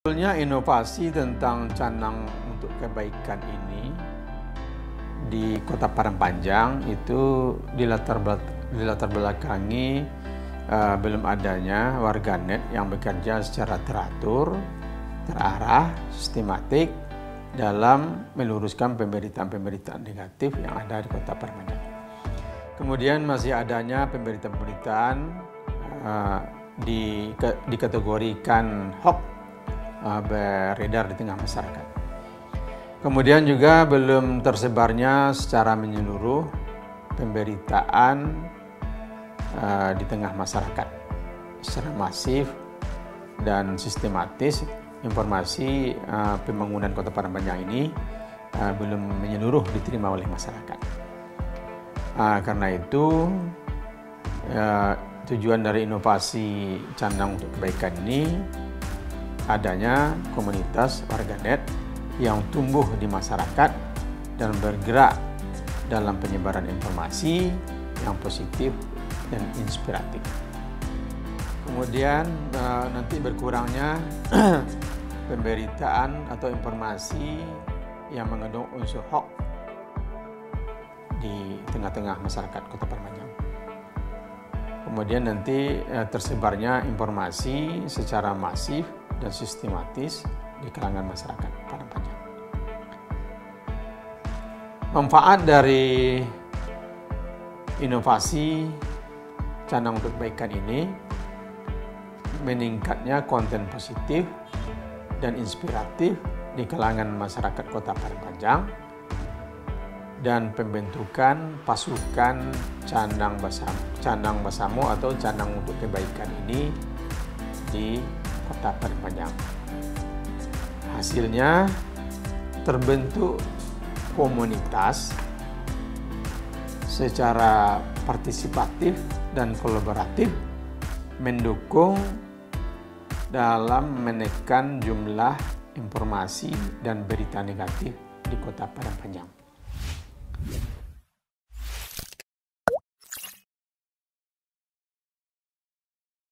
Sebetulnya inovasi tentang canang untuk kebaikan ini di Kota Padang Panjang itu dilatar belakangi belum adanya warganet yang bekerja secara teratur, terarah, sistematik dalam meluruskan pemberitaan-pemberitaan negatif yang ada di Kota Padang Panjang. Kemudian masih adanya pemberitaan-pemberitaan dikategorikan hoax beredar di tengah masyarakat. Kemudian juga belum tersebarnya secara menyeluruh pemberitaan di tengah masyarakat secara masif dan sistematis. Informasi pembangunan Kota Padang Panjang ini belum menyeluruh diterima oleh masyarakat. Karena itu tujuan dari inovasi Canang untuk Kebaikan ini adanya komunitas warganet yang tumbuh di masyarakat dan bergerak dalam penyebaran informasi yang positif dan inspiratif. Kemudian nanti berkurangnya pemberitaan atau informasi yang mengandung unsur hoax di tengah-tengah masyarakat Kota Padang Panjang. Kemudian nanti tersebarnya informasi secara masif dan sistematis di kalangan masyarakat Padang Panjang. Manfaat dari inovasi Canang untuk Kebaikan ini meningkatnya konten positif dan inspiratif di kalangan masyarakat Kota Padang Panjang dan pembentukan pasukan Canang Basamo atau Canang untuk Kebaikan ini di Kota Padang Panjang. Hasilnya terbentuk komunitas secara partisipatif dan kolaboratif mendukung dalam menekan jumlah informasi dan berita negatif di Kota Padang Panjang.